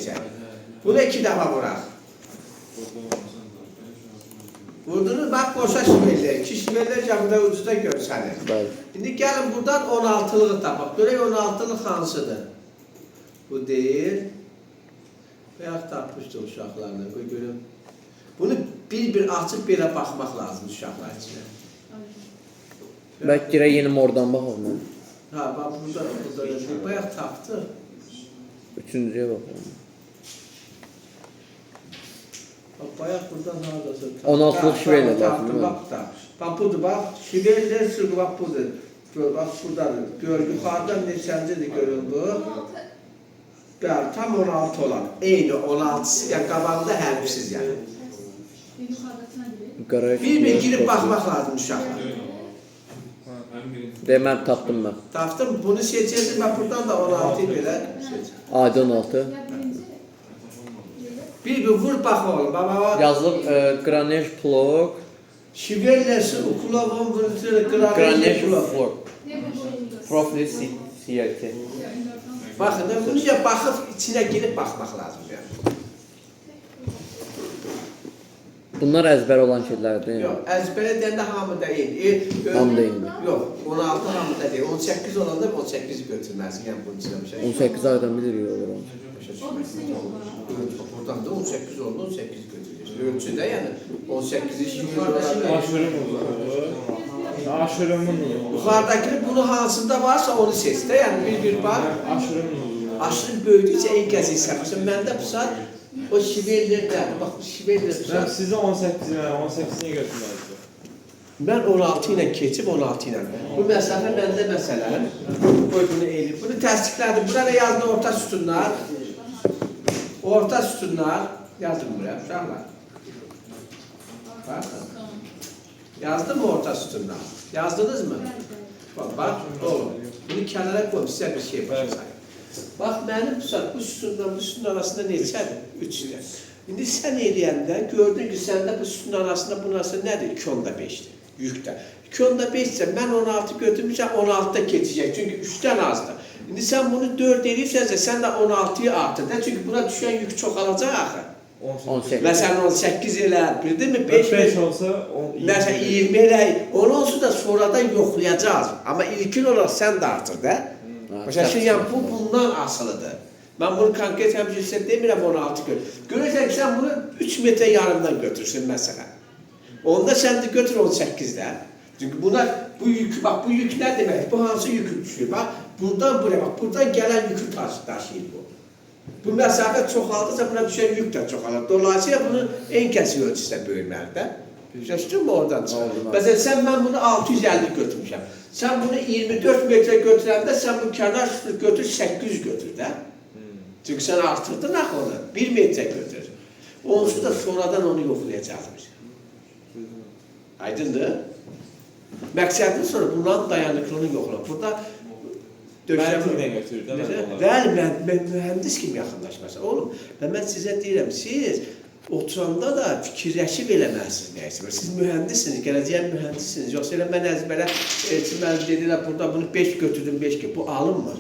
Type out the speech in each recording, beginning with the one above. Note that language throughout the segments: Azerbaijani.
keçək. Bunu 2 dəfə vuraq. Vurdunuz, bax, qoşa şiverlər. 2 şiverlər burada ucuzda görsənir. İndi gəlin buradan 16'lığı tapaq. Görək 16'lıq hansıdır? Bu deyil. Bayaq tapmışdı uşaqlarla. Qoy görüm. Bunu bir açıb belə baxmaq lazım uşaqlar içinə. Bəlkə girək yeni oradan baxalım. Ha, bax, burada bayaq tapdı. Üçüncüyə baxalım. Bayaq buradan haradasa. 16'lıq şiverlə tapdı, bax da. Bax, budur, bax. Şiverlər sürgü, bax, budur. Bax, buradadır. Gör, yuxarıdan neçəncidir görün bu. Bəli, tam 16 olan. Eyni 16'sı, yəni qabağında hərfsiz yəni. Bir girib baxmaq lazım uşaqlar. Deməm, tapdım mən. Tapdım, bunu seçəcəm, mən buradan da 16'yı belə seçəcəm. Adi 16. Bir vur bax oğlum, baba. Yazılıb Granej Plog. Şiverləsi, Ukulovun, Granej Plog. Profil CRT. Baxın, bunu ya baxıb, içinə girib baxmaq lazım yəni. Bunlar əzbər olan şeylərdir. Yox, əzbərə deyəndə hamı deyil. Hamı deyil. Yox, 16 hamı da deyil. 18 olanda 18 götürməlisin, yəni bunun içinə bir şey. 18 aydan bilir olur onu. Buradan da 18 oldu, 18 götürüyorsun. Ölçüdə yəni 18'i şimdi Aşırımın yuxarıdakini bunu hansında varsa onu seç də, yəni bir bax. Aşırı böyüdükcə en gəzirsən. Məsələn, məndə bu saat o şiverlərdən, bax şiverlər bu saat. Sizi 18'ini götürməliydi. Mən 16 ilə keçib 16 ilə. Bu məsafə məndə məsələn. Qoy bunu eləyib. Bunu təsdiqlədim. Burada yazdı orta sütunlar. Orta sütunlar. Yazdım buraya uşaqlar. Baxın. Yazdım mı orta sütunlar? Yazdınız mı? Bax, oğlum. Bunu kənara qoyum, sizə bir şey başlayın. Bax, mənim bu sütunla bu sütun arasında neçədir? 3'dir. İndi sən eləyəndə gördün ki, səndə bu sütun arasında bunun arasında nədir? 2.5'dir. Yükdə. 2.5'dir. Mən 16 götürmüşəm, 16'da keçəcək. Çünki 3'dən azdır. İndi sən bunu 4 eləyibsənsə, sən də 16'yı artır. Çünki buna düşən yük çoxalacaq axı. 18. Məsələn, 18 elə, bildin mi? 5 olsa, məsələn, 20 elə, onu olsa da sonradan yoxlayacağız. Amma ilkin olaraq sən də artır da. Məsələn, yəni bu bundan asılıdır. Mən bunu konkret həmçinin demirəm 16 gör. Görürsən ki, sən bunu 3 metre yarımdan götürsün məsələn. Onda sən də götür 18'dən. Çünki buna, bu yük, bax bu yük nə deməkdir? Bu hansı yükü düşür? Bax, buradan buraya, bax, buradan gələn yükü daşıyır bu. Bu məsafə çoxaldısa buna düşən yük də çoxalır. Dolayısıyla bunu en kəsi ölçüsdə böyürməli də. Düşdün mü oradan çıxır? Məsələn, sən mən bunu 650 götürmüşəm. Sən bunu 24 metre götürəndə sən bu kənar götür 800 götür də. Çünki sən artırdın axı onu. 1 metre götür. Onsuz da sonradan onu yoxlayacaqmış. Aydındır? Məqsədin sonra bunların dayanıklılığını yoxlar. Burada məntiqlə götürür də. Bəli, mən mühəndis kimi yaxınlaşmasın. Oğlum, mən sizə deyirəm, siz oturanda da fikirləşib eləməlisiniz nəyəsə. Siz mühəndissiniz, gələcək mühəndissiniz. Yoxsa elə mən əzbərə, mən dedilər, burada bunu 5 götürdüm, 5 ki, bu alınmır.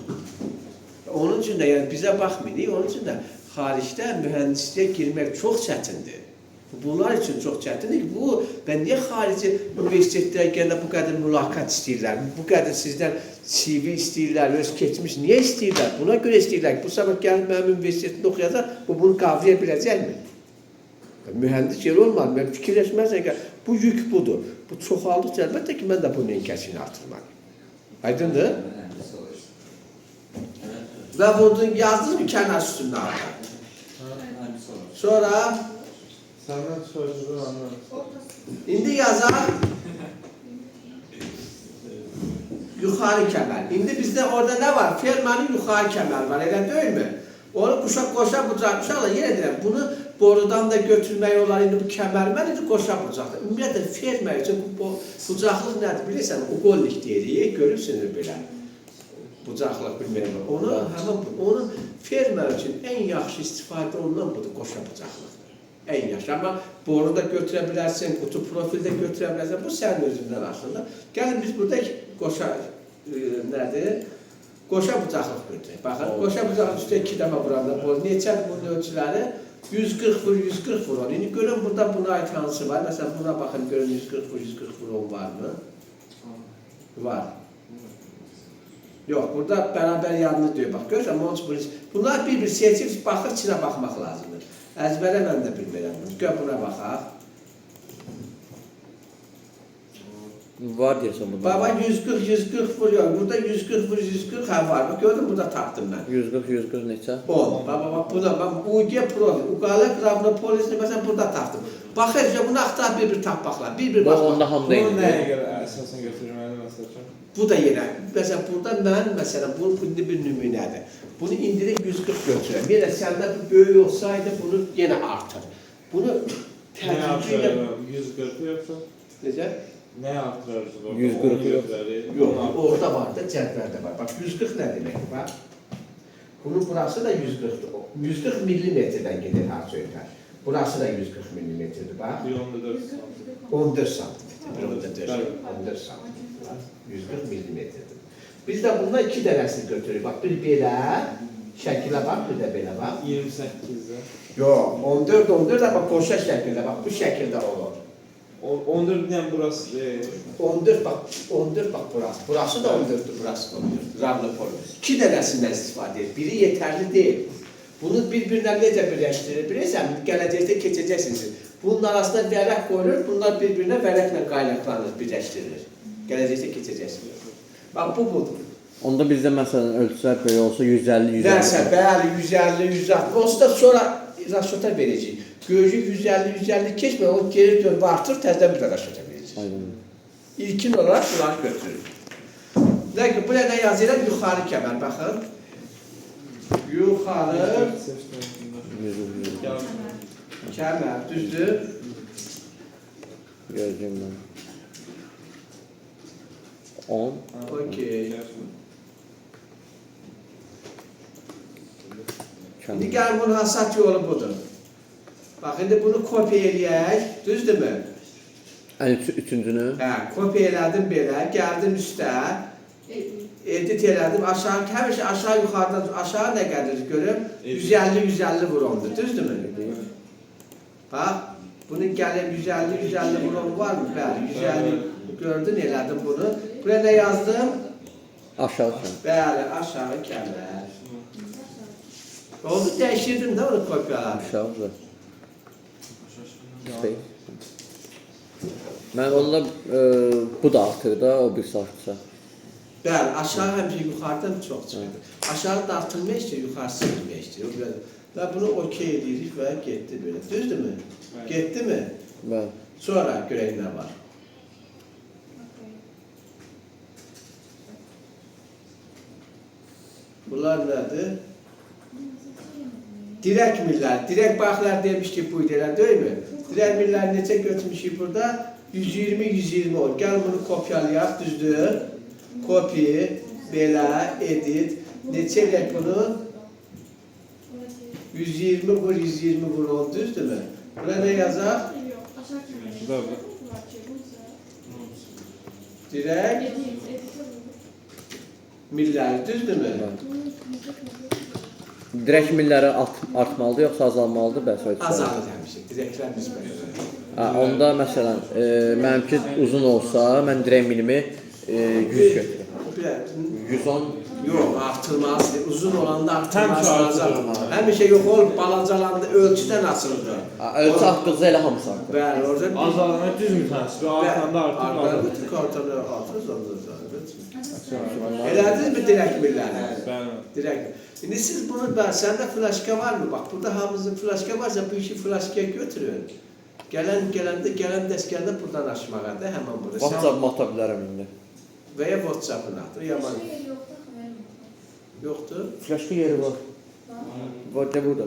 Onun üçün də, yəni bizə baxmayın, onun üçün də xaricdə mühəndisliyə girmək çox çətindir. Bunlar üçün çox çətindir ki, bu, mən niyə xarici universitetlərə gələ bu qədər mülaqat istəyirlər, bu qədər sizdən CV istəyirlər, öz keçmiş, niyə istəyirlər? Buna görə istəyirlər ki, bu sabah gəlib mənim universitetində oxuyacaq, bu bunu qavraya biləcəkmi? Mühəndis yer olmadı, mən fikirləşməzsən ki, bu yük budur. Bu çoxaldıqca əlbəttə ki, mən də bunun enkəsini artırmalıyım. Aydındır? Və bunu yazdınız mı kənar sütununa arada? Sonra Səndən sözü anladım. İndi yazaq yuxarı kəmər. İndi bizdə orada nə var? Fermanın yuxarı kəməri var, elə deyil mi? Onu qoşa bucaqmışaqlar, yenə deyirəm, bunu borudan da götürmək olar, indi bu kəmərmən, indi qoşa bucaqdır. Ümumiyyətlə, fermər üçün bu bucaqlıq nədir? Bilirsən, uqollik deyirik, görürsünüz belə. Bucaqlıq bilməyəm. Onun fermər üçün ən yaxşı istifadə olunan budur, qoşa bucaqlıqdır. Ən yaxşı. Amma boru da götürə bilərsin, qutu profildə götürə bilərsin. Bu sənin özündən aslında. Gəlin biz burada qoşa nədir? qoşa bucaqlıq götürək. Baxın, qoşa bucaqlıq üstə 2 dəfə vuranda bu neçə bunun ölçüləri 140 vur, 140 vur. İndi görün burada buna ait hansı var? Məsələn, buna baxın, görün 140 vur, 140 vur var mı? Var. Yox, burada bərabər yanını deyir. Bax, görürsən, bunlar bir-bir seçib, baxır, içinə baxmaq lazımdır. Əzbərə mən də bilmirəm. Gör, buna baxaq. Var deyirsən burada. Baba 140 vur, yox. Burada 140 vur, 140 hə var. Bax, gördün, burada tapdım mən. 140 neçə? 10. Baba, buna, UG Pro, Uqalə Qravnopolisini məsələn burada tapdım. Baxır, bunu axtar bir-bir tapmaqlar, bir-bir Bu baxmaq. onda hamda Bunu idi. nəyə görə əsasən götürməli məsəl üçün? Bu da yenə, məsələn, burada mən, məsələn, bu bir nümunədir. Bunu indirib 140 götürəm. Yenə səndə bu böyük olsaydı, bunu yenə artır. Bunu Nə tədriciylə... artırır? 140 yoxsa? Necə? Nə artırırız orada? 140 yox. Yox, orada var da, cədvəldə var. Bax, 140 nə deməkdir, bax. Bunun burası da 140'dır. 140 millimetrdən gedir hər söhbət. Burası da 140 millimetrdir, bax. Bir 14 santim. 14 santimetr, 14 santimetr, 140 millimetrdir. Biz də bundan 2 dənəsini götürürük. Bax, bir belə, şəkilə bax, bir də belə bax. 28'də. Yox, 14 da bax, qoşa şəkildə, bax, bu şəkildə olur. 14 ilə burası deyil. 14 bax, burası. Burası da 14'dür, burası da 14'dür. Ravnopol. 2 dənəsindən istifadə edir. Biri yetərli deyil. Bunu bir-birinə necə birləşdirir? Bilirsən, gələcəkdə keçəcəksiniz. Bunun arasında vərəq qoyulur, bunlar bir-birinə vərəqlə qaynaqlanır, birləşdirilir. Gələcəkdə keçəcəksiniz. Bax, bu budur. Onda bizdə məsələn ölçülər belə olsa 150, 150. Dərsə, bəli, 150, 160. Onsuz da sonra raşota verəcəyik. Gözü 150, 150 keçmə, o geri dönüb artır, təzdən bir də raşota verəcəyik. Aynen. İlkin olaraq bunları götürürük. Lakin bu nə yazıram? Yuxarı kəmər, baxın. Yuxarı kəmər, düzdür? Görəcəyim mən. 10. Okey. İndi Kəmər. gəlin bunun hasat yolu budur. Bax, indi bunu kopya eləyək, düzdürmü? 53-cünü. Hə, kopya elədim belə, gəldim üstə, edit elədim, aşağı, həmişə aşağı yuxarıdan, aşağı nə gəlir görüm? 150 vurondur, düzdürmü? Bax, bunun gəlib 150 vuron var mı? Bəli, 150 gördün, elədim bunu. Buraya nə yazdım? Aşağı kəmər. Bəli, aşağı kəmər. Oldu, dəyişirdim də onu kopyaladım. Aşağı. Mən onunla bu da artır da, o bir artırsa. Bəli, aşağı həmişə yuxarıdan çox çıxır. Aşağı da artırmaq istəyir, yuxarısı bilmək istəyir. Və bunu okey edirik və getdi belə. Düzdürmü? Getdi mi? Bəli. Sonra görək nə var. Bunlar nədir? Dirək millər. Dirək baxlar demişdik bu idələr, deyil mi? Dirək milləri necə götürmüşük burada? 120 ol. Gəl bunu kopyalayaq, düzdür? Copy, belə, edit. Neçə elək bunu? 120 vur ol, düzdürmü? Buna nə yazaq? Dirək milləri, düzdürmü? Dirək milləri artmalıdır, yoxsa azalmalıdır? Bəs Azalır həmişə, dirəklər nisbətən. Onda məsələn, mənimki uzun olsa, mən dirək milimi 100 götürürəm. 110. Yox, artırmazdır. Uzun olanda Həmişə artırmaz. artırılmalı. Həmişə yox olub, balacalanda ölçüdən açılır. Ölçü haqqınızda elə hamısı artır. Bəli, orada Azalana düz mütənsib, artanda artır. bütün kartları artır, elədiniz mi dirək milləri? Bəli. Dirək. İndi siz bunu, səndə flaşka var mı? Bax, burada hamımızın flaşka varsa bu işi flaşkaya götürün. Gələn dəskəndə buradan açmağa da həmən burada. WhatsApp-ı ata bilərəm indi. Və ya WhatsApp-ını atır, yaman. Yoxdur. Flaşka yeri var. Var da burada.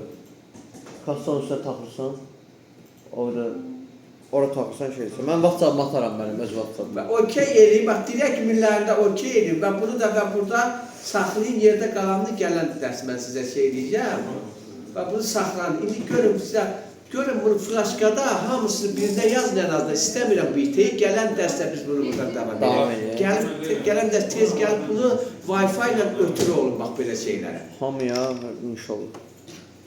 Kassanın üstünə taxırsan, ora taxırsan şeysə. Mən WhatsApp-ı ataram mənim, öz WhatsApp-ım. Və okey eləyim, bax, dirək millərində okey eləyim. Və bunu da və burada saxlayın, yerdə qalanını gələn dərs mən sizə şey eləyəcəm. Və bunu saxlanın. İndi görün sizə Görün bunu flaşkada hamısı birdə yazın ən azından. İstəmirəm bu iteyi. Gələn dərsdə biz bunu buradan davam Davam edək. Gələn dərs tez gəlib bunu Wi-Fi ilə ötürü olun bax belə şeylərə. Hamıya inşallah.